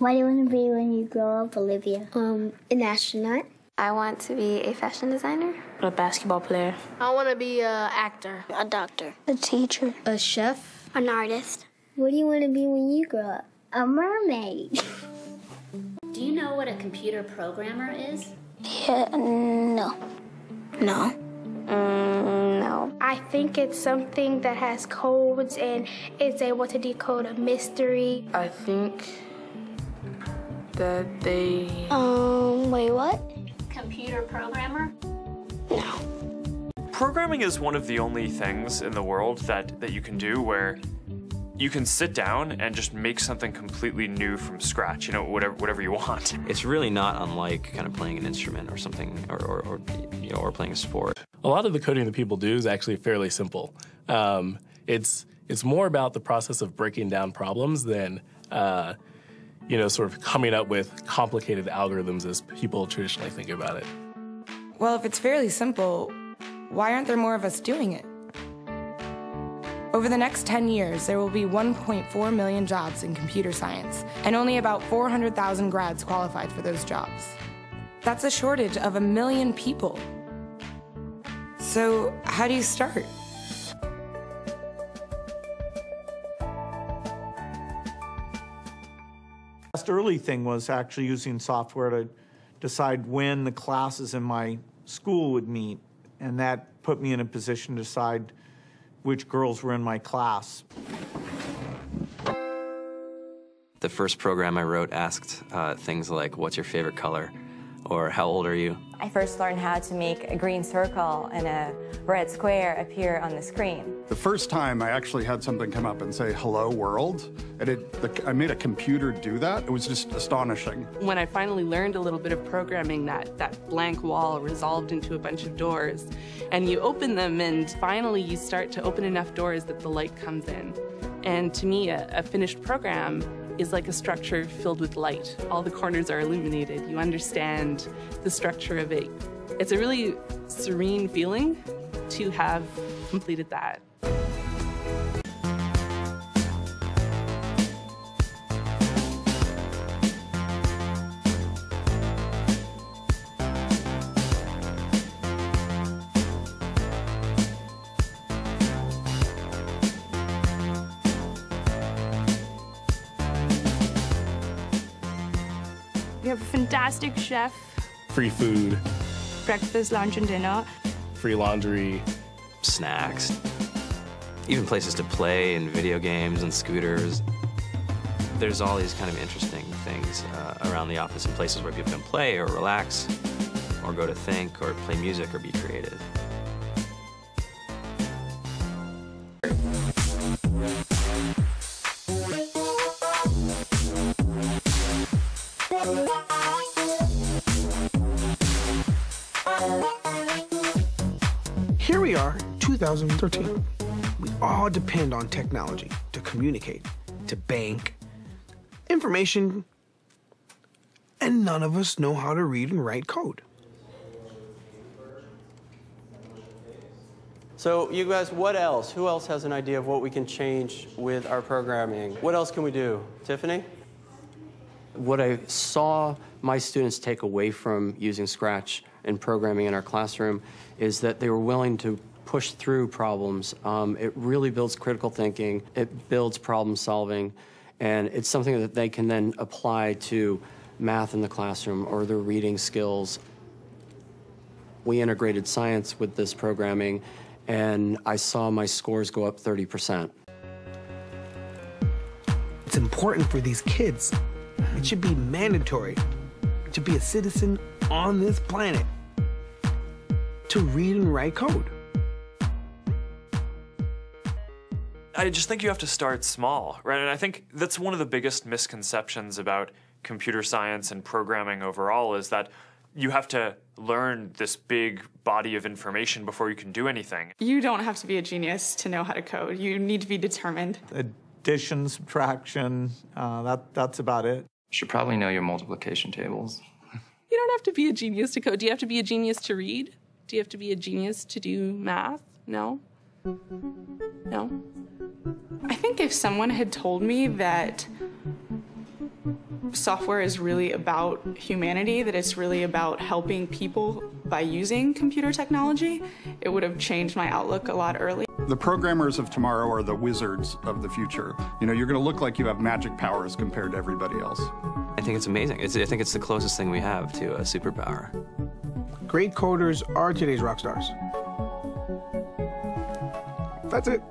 What do you want to be when you grow up, Olivia? An astronaut. I want to be a fashion designer. A basketball player. I want to be an actor. A doctor. A teacher. A chef. An artist. What do you want to be when you grow up? A mermaid. Do you know what a computer programmer is? Yeah, no. No. No. I think it's something that has codes and is able to decode a mystery. I think that they... Wait, what? Computer programmer? No. Programming is one of the only things in the world that you can do where you can sit down and just make something completely new from scratch, you know, whatever you want. It's really not unlike kind of playing an instrument or something, or you know, or playing a sport. A lot of the coding that people do is actually fairly simple. It's more about the process of breaking down problems than you know, sort of coming up with complicated algorithms as people traditionally think about it. Well, if it's fairly simple, why aren't there more of us doing it? Over the next 10 years, there will be 1.4 million jobs in computer science, and only about 400,000 grads qualified for those jobs. That's a shortage of 1 million people. So, how do you start? The last early thing was actually using software to decide when the classes in my school would meet, and that put me in a position to decide which girls were in my class. The first program I wrote asked things like, what's your favorite color? Or how old are you? I first learned how to make a green circle and a red square appear on the screen. The first time I actually had something come up and say, hello world, and I made a computer do that. It was just astonishing. When I finally learned a little bit of programming, that blank wall resolved into a bunch of doors, and you open them, and finally you start to open enough doors that the light comes in. And to me, a finished program is like a structure filled with light. All the corners are illuminated. You understand the structure of it. It's a really serene feeling to have completed that. We have a fantastic chef. Free food. Breakfast, lunch, and dinner. Free laundry. Snacks. Even places to play and video games and scooters. There's all these kind of interesting things around the office and places where people can play or relax or go to think or play music or be creative. Here we are, 2013. We all depend on technology to communicate, to bank, information, and none of us know how to read and write code. So you guys, what else? Who else has an idea of what we can change with our programming? What else can we do? Tiffany? What I saw my students take away from using Scratch and programming in our classroom is that they were willing to push through problems. It really builds critical thinking, it builds problem solving, and it's something that they can then apply to math in the classroom or their reading skills. We integrated science with this programming, and I saw my scores go up 30%. It's important for these kids. It should be mandatory to be a citizen on this planet, to read and write code. I just think you have to start small, right? And I think that's one of the biggest misconceptions about computer science and programming overall is that you have to learn this big body of information before you can do anything. You don't have to be a genius to know how to code. You need to be determined. Addition, subtraction, that's about it. You should probably know your multiplication tables. You don't have to be a genius to code. Do you have to be a genius to read? Do you have to be a genius to do math? No? No? I think if someone had told me that software is really about humanity, that it's really about helping people by using computer technology, it would have changed my outlook a lot earlier. The programmers of tomorrow are the wizards of the future. You know, you're going to look like you have magic powers compared to everybody else. I think it's amazing. I think it's the closest thing we have to a superpower. Great coders are today's rock stars. That's it.